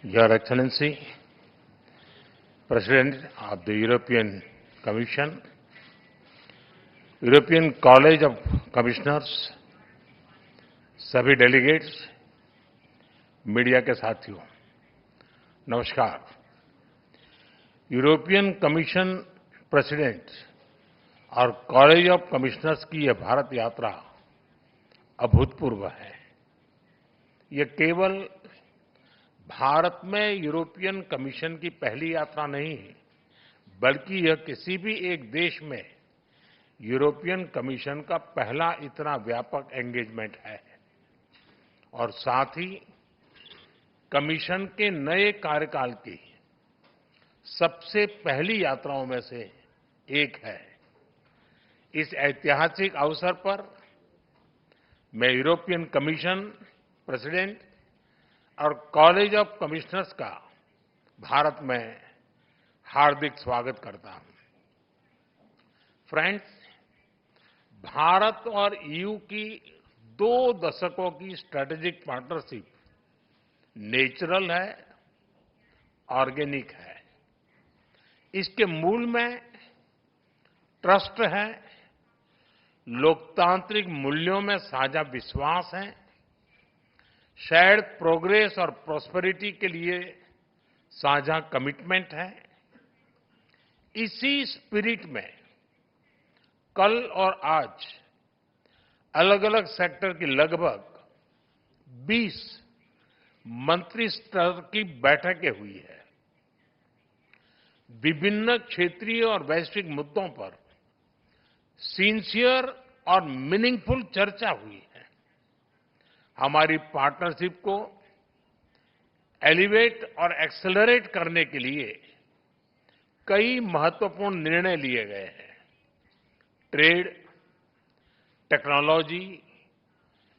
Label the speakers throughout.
Speaker 1: Your Excellency, President of the European Commission, European College of Commissioners, सभी delegates, media के साथियों, नमस्कार। European commission president और college of commissioners की यह भारत यात्रा अभूतपूर्व है। यह केवल भारत में यूरोपियन कमीशन की पहली यात्रा नहीं, बल्कि यह किसी भी एक देश में यूरोपियन कमीशन का पहला इतना व्यापक एंगेजमेंट है और साथ ही कमीशन के नए कार्यकाल की सबसे पहली यात्राओं में से एक है। इस ऐतिहासिक अवसर पर मैं यूरोपियन कमीशन प्रेसिडेंट और कॉलेज ऑफ कमिश्नर्स का भारत में हार्दिक स्वागत करता हूं। फ्रेंड्स, भारत और ईयू की 2 दशकों की स्ट्रेटेजिक पार्टनरशिप नेचुरल है, ऑर्गेनिक है। इसके मूल में ट्रस्ट है, लोकतांत्रिक मूल्यों में साझा विश्वास है, शेयर्ड प्रोग्रेस और प्रॉस्पेरिटी के लिए साझा कमिटमेंट है। इसी स्पिरिट में कल और आज अलग अलग सेक्टर की लगभग 20 मंत्री स्तर की बैठकें हुई है। विभिन्न क्षेत्रीय और वैश्विक मुद्दों पर सिंसियर और मीनिंगफुल चर्चा हुई है। हमारी पार्टनरशिप को एलिवेट और एक्सेलरेट करने के लिए कई महत्वपूर्ण निर्णय लिए गए हैं। Trade, technology,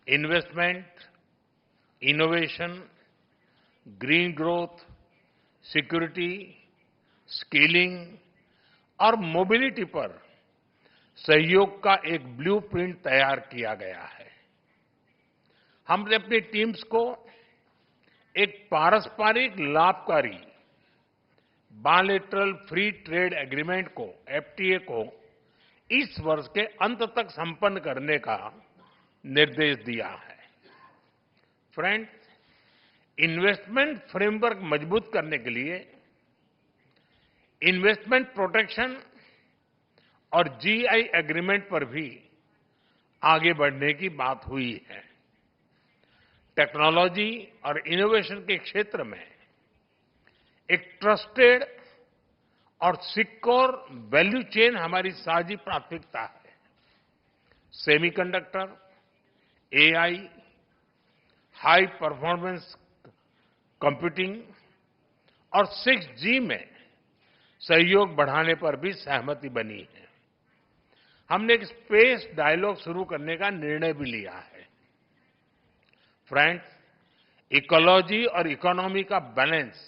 Speaker 1: investment, innovation, green growth, security, skilling और मोबिलिटी पर सहयोग का एक ब्लूप्रिंट तैयार किया गया है। हमने अपनी टीम्स को एक पारस्परिक लाभकारी बायलैटरल फ्री ट्रेड एग्रीमेंट को, एफटीए को इस वर्ष के अंत तक संपन्न करने का निर्देश दिया है। फ्रेंड्स, इन्वेस्टमेंट फ्रेमवर्क मजबूत करने के लिए इन्वेस्टमेंट प्रोटेक्शन और जीआई एग्रीमेंट पर भी आगे बढ़ने की बात हुई है। टेक्नोलॉजी और इनोवेशन के क्षेत्र में एक ट्रस्टेड और सिक्योर वैल्यू चेन हमारी साझी प्राथमिकता है। Semiconductor, AI, high performance computing और 6G में सहयोग बढ़ाने पर भी सहमति बनी है। हमने एक स्पेस डायलॉग शुरू करने का निर्णय भी लिया है। फ्रेंड्स, इकोलॉजी और इकोनॉमी का बैलेंस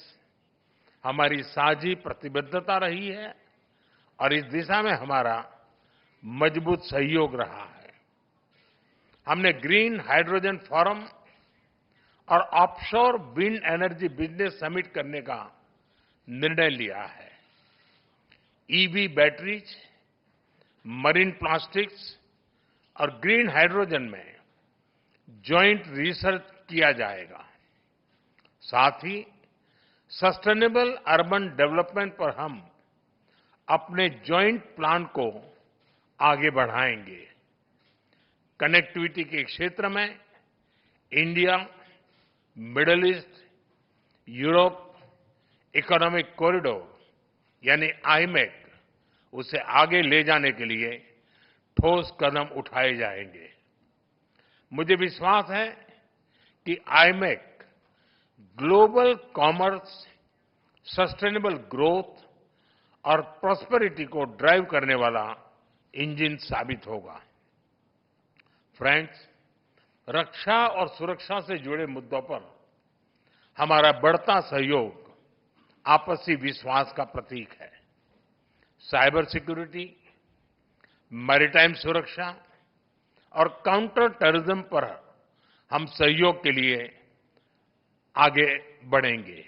Speaker 1: हमारी साझी प्रतिबद्धता रही है और इस दिशा में हमारा मजबूत सहयोग रहा है। हमने ग्रीन हाइड्रोजन फोरम और offshore wind energy business summit करने का निर्णय लिया है। ईवी बैटरीज, मरीन प्लास्टिक्स और ग्रीन हाइड्रोजन में जॉइंट रिसर्च किया जाएगा। साथ ही सस्टेनेबल अर्बन डेवलपमेंट पर हम अपने जॉइंट प्लान को आगे बढ़ाएंगे। कनेक्टिविटी के क्षेत्र में India, middle east, Europe economic corridor यानी आईमेक, उसे आगे ले जाने के लिए ठोस कदम उठाए जाएंगे। मुझे विश्वास है कि IMEC global commerce, sustainable growth और प्रॉस्पेरिटी को ड्राइव करने वाला इंजन साबित होगा। फ्रेंड्स, रक्षा और सुरक्षा से जुड़े मुद्दों पर हमारा बढ़ता सहयोग आपसी विश्वास का प्रतीक है। साइबर सिक्योरिटी, मैरीटाइम सुरक्षा और काउंटर टेररिज्म पर हम सहयोग के लिए आगे बढ़ेंगे।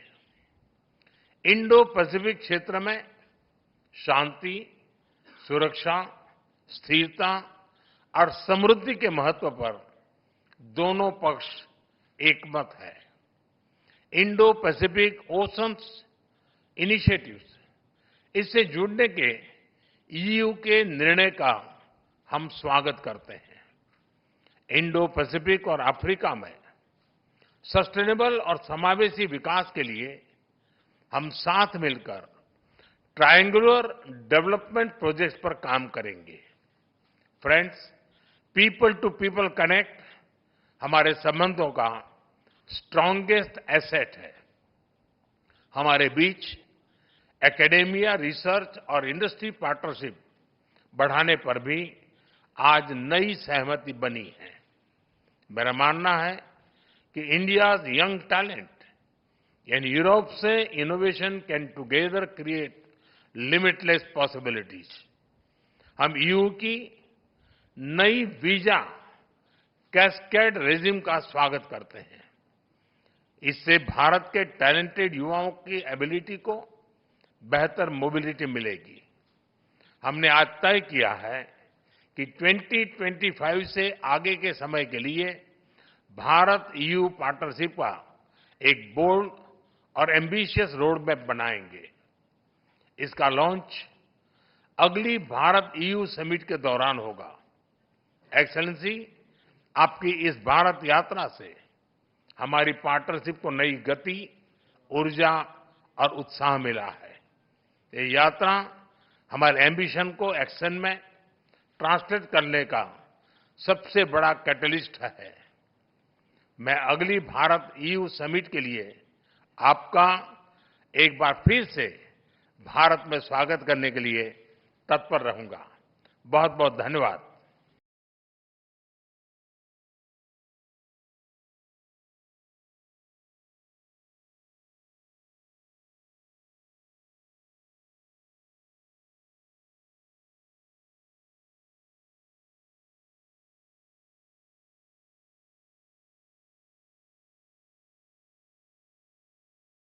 Speaker 1: इंडो पैसिफिक क्षेत्र में शांति, सुरक्षा, स्थिरता और समृद्धि के महत्व पर दोनों पक्ष एकमत है। इंडो पैसिफिक ओशंस इनिशिएटिव्स, इससे जुड़ने के ईयू के निर्णय का हम स्वागत करते हैं। इंडो पैसिफिक और अफ्रीका में सस्टेनेबल और समावेशी विकास के लिए हम साथ मिलकर ट्रायंगुलर डेवलपमेंट प्रोजेक्ट्स पर काम करेंगे। Friends, people to people connect हमारे संबंधों का स्ट्रांगेस्ट एसेट है। हमारे बीच एकेडेमिया, रिसर्च और इंडस्ट्री पार्टनरशिप बढ़ाने पर भी आज नई सहमति बनी है। मेरा मानना है कि इंडियाज यंग टैलेंट यानी यूरोप से innovation can together create limitless possibilities. हम ईयू की नई वीजा कैस्केड रेजिम का स्वागत करते हैं। इससे भारत के टैलेंटेड युवाओं की एबिलिटी को बेहतर मोबिलिटी मिलेगी। हमने आज तय किया है कि 2025 से आगे के समय के लिए भारत ईयू पार्टनरशिप का एक बोल्ड और एम्बिशियस रोड मैप बनाएंगे। इसका लॉन्च अगली भारत ईयू समिट के दौरान होगा। एक्सेलेंसी, आपकी इस भारत यात्रा से हमारी पार्टनरशिप को नई गति, ऊर्जा और उत्साह मिला है। ये यात्रा हमारे एम्बिशन को एक्शन में ट्रांसलेट करने का सबसे बड़ा कैटलिस्ट है। मैं अगली भारत ईयू समिट के लिए आपका एक बार फिर से भारत में स्वागत करने के लिए तत्पर रहूंगा। बहुत बहुत धन्यवाद।